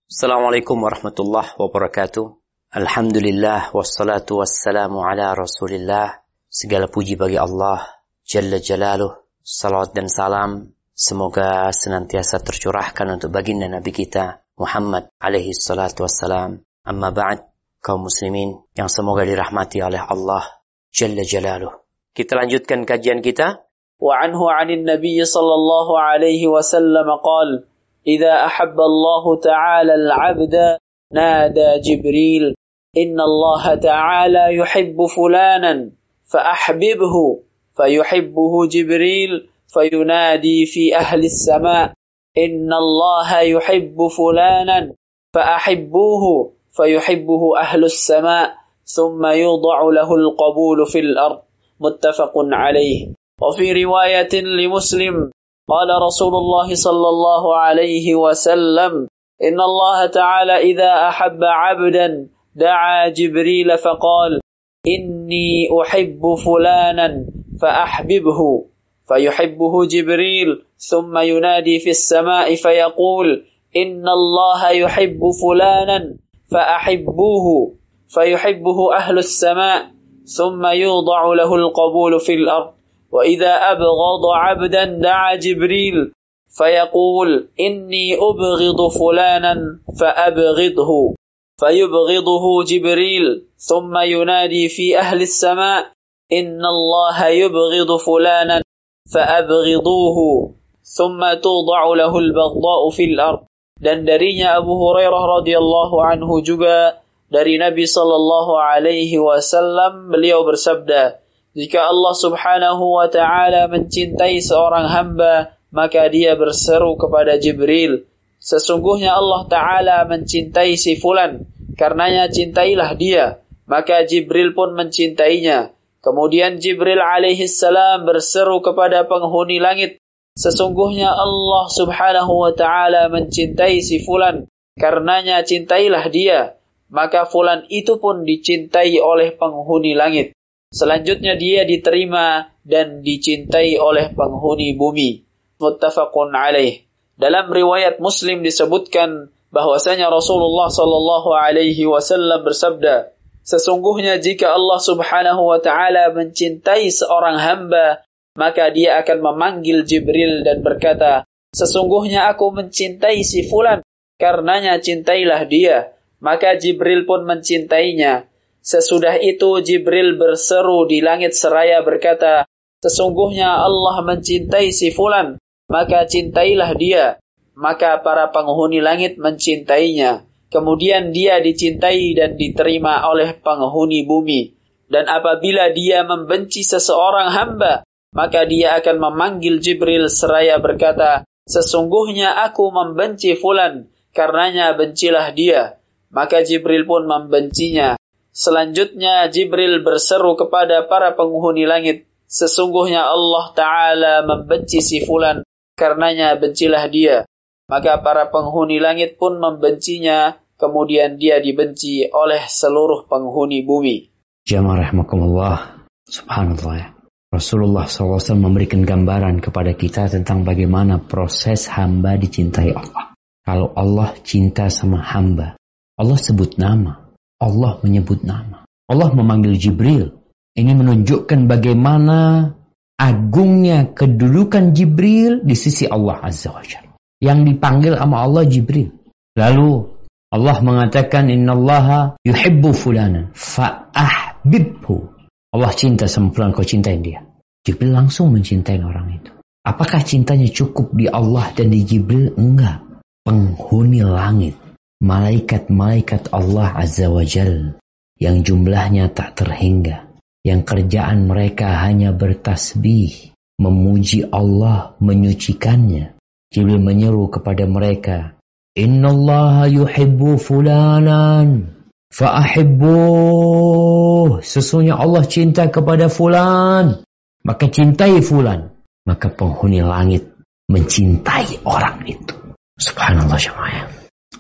Assalamualaikum warahmatullahi wabarakatuh. Alhamdulillah wassalatu wassalamu ala Rasulillah. Segala puji bagi Allah Jalla Jalaluh. Salawat dan salam semoga senantiasa tercurahkan untuk baginda Nabi kita Muhammad alaihi salatu wassalam. Amma ba'd, kaum muslimin yang semoga dirahmati oleh Allah Jalla Jalaluh. Kita lanjutkan kajian kita. Wa anhu 'anil nabiy sallallahu alaihi wasallam qala إذا أحب الله تعالى العبد نادى جبريل إن الله تعالى يحب فلانا فأحببه فيحبه جبريل فينادي في أهل السماء إن الله يحب فلانا فأحبوه فيحبه أهل السماء ثم يوضع له القبول في الأرض متفق عليه. وفي رواية لمسلم قال رسول الله صلى الله عليه وسلم إن الله تعالى إذا أحب عبدا دعا جبريل فقال إني أحب فلانا فأحببه فيحبه جبريل ثم ينادي في السماء فيقول إن الله يحب فلانا فأحبوه فيحبه أهل السماء ثم يوضع له القبول في الأرض. وإذا أبغض عبدا دعا جبريل فيقول إني أبغض فلانا فأبغضه فيبغضه جبريل ثم ينادي في أهل السماء إن الله يبغض فلانا فأبغضوه ثم توضع له البغضاء في الأرض. Dan darinya Abu Hurairah radhiyallahu anhu juga dari Nabi sallallahu alaihi wasallam beliau bersabda, jika Allah subhanahu wa ta'ala mencintai seorang hamba, maka dia berseru kepada Jibril, sesungguhnya Allah ta'ala mencintai si fulan, karenanya cintailah dia. Maka Jibril pun mencintainya. Kemudian Jibril alaihissalam berseru kepada penghuni langit, sesungguhnya Allah subhanahu wa ta'ala mencintai si fulan, karenanya cintailah dia. Maka fulan itu pun dicintai oleh penghuni langit. Selanjutnya dia diterima dan dicintai oleh penghuni bumi. Muttafaqun alaih. Dalam riwayat Muslim disebutkan bahwasanya Rasulullah sallallahu alaihi wasallam bersabda, sesungguhnya jika Allah subhanahu wa ta'ala mencintai seorang hamba, maka dia akan memanggil Jibril dan berkata, sesungguhnya aku mencintai si fulan, karenanya cintailah dia. Maka Jibril pun mencintainya. Sesudah itu Jibril berseru di langit seraya berkata, sesungguhnya Allah mencintai si fulan, maka cintailah dia. Maka para penghuni langit mencintainya. Kemudian dia dicintai dan diterima oleh penghuni bumi. Dan apabila dia membenci seseorang hamba, maka dia akan memanggil Jibril seraya berkata, sesungguhnya aku membenci fulan, karenanya bencilah dia. Maka Jibril pun membencinya. Selanjutnya Jibril berseru kepada para penghuni langit, sesungguhnya Allah Ta'ala membenci si fulan, karenanya bencilah dia. Maka para penghuni langit pun membencinya, kemudian dia dibenci oleh seluruh penghuni bumi. Jamaah rahimakumullah, subhanallah. Rasulullah SAW memberikan gambaran kepada kita tentang bagaimana proses hamba dicintai Allah. Kalau Allah cinta sama hamba, Allah sebut nama. Allah menyebut nama. Allah memanggil Jibril. Ini menunjukkan bagaimana agungnya kedudukan Jibril di sisi Allah Azza wa Jalla. Yang dipanggil sama Allah Jibril. Lalu Allah mengatakan innallaha yuhibbu fulanan fa'ahbibhu. Allah cinta sama fulan, kau cintain dia. Jibril langsung mencintai orang itu. Apakah cintanya cukup di Allah dan di Jibril? Enggak. Penghuni langit, malaikat-malaikat Allah Azza wa Jal yang jumlahnya tak terhingga, yang kerjaan mereka hanya bertasbih, memuji Allah, menyucikannya. Jibril menyeru kepada mereka, innallaha yuhibbu fulanan fa'ahibbuh. Sesungguhnya Allah cinta kepada fulan, maka cintai fulan. Maka penghuni langit mencintai orang itu. Subhanallah jemaah.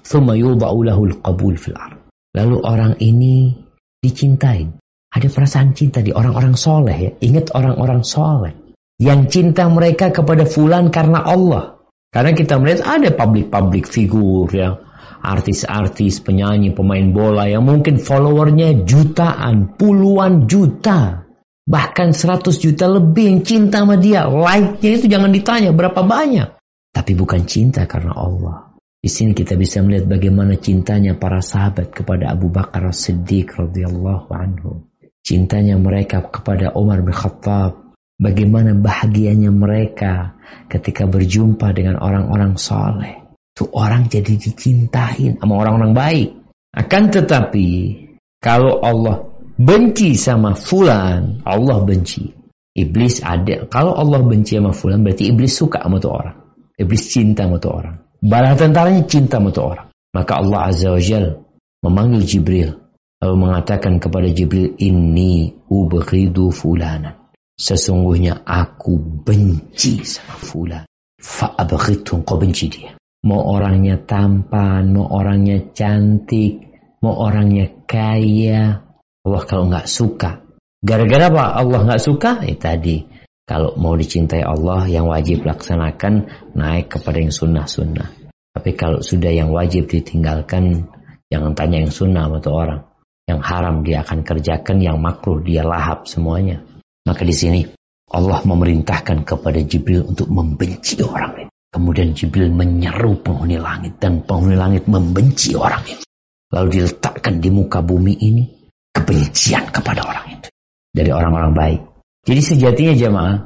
Thumma yudha'u lahul qabul fil ard. Lalu orang ini dicintai. Ada perasaan cinta di orang-orang soleh ya. Ingat orang-orang soleh yang cinta mereka kepada fulan karena Allah. Karena kita melihat ada public figure yang artis-artis, penyanyi, pemain bola yang mungkin followernya jutaan, puluhan juta, bahkan 100 juta lebih yang cinta sama dia. Like-nya itu jangan ditanya berapa banyak. Tapi bukan cinta karena Allah. Di sini kita bisa melihat bagaimana cintanya para sahabat kepada Abu Bakar As-Siddiq radhiyallahu anhu. Cintanya mereka kepada Umar bin Khattab. Bagaimana bahagianya mereka ketika berjumpa dengan orang-orang soleh. Itu orang jadi dicintain sama orang-orang baik. Akan tetapi, kalau Allah benci sama fulan, Allah benci. Iblis ada. Kalau Allah benci sama fulan, berarti iblis suka sama tuh orang. Iblis cinta sama tuh orang. Bala tentaranya cinta sama tuh orang. Maka Allah Azza wa Jal memanggil Jibril. Lalu mengatakan kepada Jibril, Inni ubghidu fulanan. Sesungguhnya aku benci sama fulan. Fa'abghidhum, kau benci dia. Mau orangnya tampan, mau orangnya cantik, mau orangnya kaya. Allah kalau nggak suka. Gara-gara apa Allah nggak suka? Tadi. Kalau mau dicintai Allah, yang wajib laksanakan, naik kepada yang sunnah-sunnah. Tapi kalau sudah yang wajib ditinggalkan, jangan tanya yang sunnah sama tuh orang. Yang haram dia akan kerjakan, yang makruh dia lahap semuanya. Maka di sini Allah memerintahkan kepada Jibril untuk membenci orang itu. Kemudian Jibril menyeru penghuni langit dan penghuni langit membenci orang itu. Lalu diletakkan di muka bumi ini kebencian kepada orang itu dari orang-orang baik. Jadi sejatinya jemaah,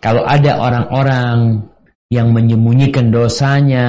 kalau ada orang-orang yang menyembunyikan dosanya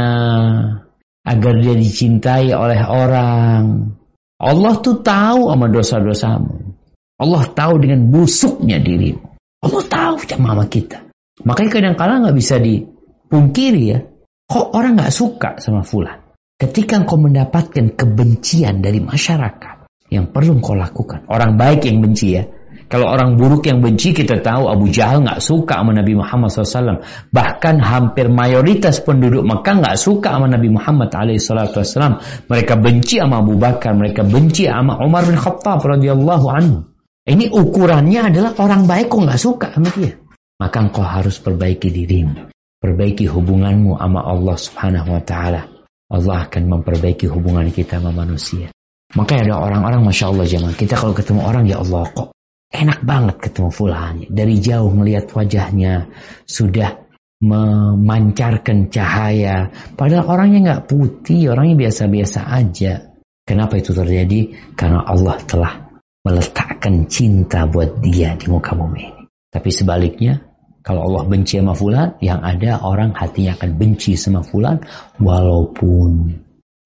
agar dia dicintai oleh orang, Allah tuh tahu sama dosa-dosamu. Allah tahu dengan busuknya dirimu. Allah tahu sama kita. Makanya kadang-kadang gak bisa dipungkiri ya. Kok orang gak suka sama fulan? Ketika engkau mendapatkan kebencian dari masyarakat, yang perlu engkau lakukan. Orang baik yang benci ya. Kalau orang buruk yang benci, kita tahu Abu Jahal gak suka sama Nabi Muhammad SAW. Bahkan hampir mayoritas penduduk Mekah gak suka sama Nabi Muhammad SAW. Mereka benci sama Abu Bakar. Mereka benci sama Umar bin Khattab radhiyallahu anhu. Ini ukurannya adalah orang baik kok gak suka sama dia. Maka engkau harus perbaiki dirimu. Perbaiki hubunganmu sama Allah subhanahu wa ta'ala. Allah akan memperbaiki hubungan kita sama manusia. Maka ada orang-orang, Masya Allah jemaah, kita kalau ketemu orang, ya Allah kok enak banget ketemu fulannya. Dari jauh melihat wajahnya sudah memancarkan cahaya. Padahal orangnya gak putih, orangnya biasa-biasa aja. Kenapa itu terjadi? Karena Allah telah meletakkan cinta buat dia di muka bumi ini. Tapi sebaliknya, kalau Allah benci sama fulan, yang ada orang hatinya akan benci sama fulan, walaupun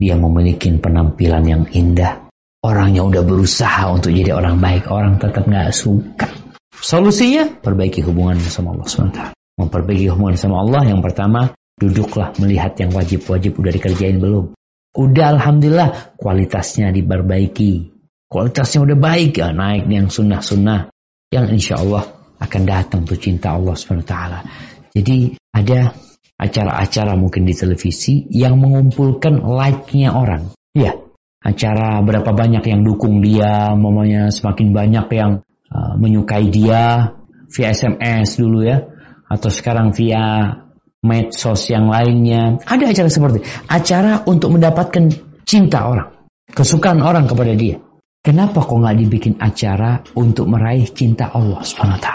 dia memiliki penampilan yang indah. Orangnya udah berusaha untuk jadi orang baik, orang tetap gak suka. Solusinya, perbaiki hubungan sama Allah SWT. Memperbaiki hubungan sama Allah, yang pertama, duduklah melihat yang wajib-wajib udah dikerjain belum. Udah alhamdulillah, kualitasnya diperbaiki. Kualitasnya udah baik, ya naik yang sunnah-sunnah. Yang insya Allah akan datang tuh cinta Allah SWT. Jadi ada acara-acara mungkin di televisi yang mengumpulkan like-nya orang. Ya, acara berapa banyak yang dukung dia, mamanya semakin banyak yang menyukai dia via SMS dulu ya. Atau sekarang via medsos yang lainnya. Ada acara seperti acara untuk mendapatkan cinta orang. Kesukaan orang kepada dia. Kenapa kok nggak dibikin acara untuk meraih cinta Allah SWT?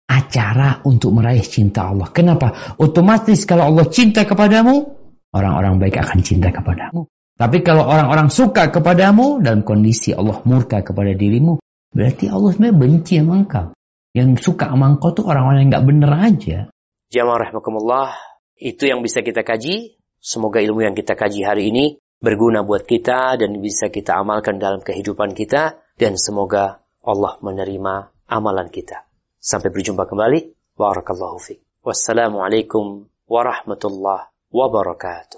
Acara untuk meraih cinta Allah. Kenapa? Otomatis kalau Allah cinta kepadamu, orang-orang baik akan cinta kepadamu. Tapi kalau orang-orang suka kepadamu, dalam kondisi Allah murka kepada dirimu, berarti Allah sebenarnya benci sama engkau. Yang suka sama engkau tuh orang-orang yang nggak bener aja. Jamaah rahimakumullah, itu yang bisa kita kaji. Semoga ilmu yang kita kaji hari ini berguna buat kita dan bisa kita amalkan dalam kehidupan kita. Dan semoga Allah menerima amalan kita. Sampai berjumpa kembali. Barakallahu fiik. Wassalamualaikum warahmatullahi wabarakatuh.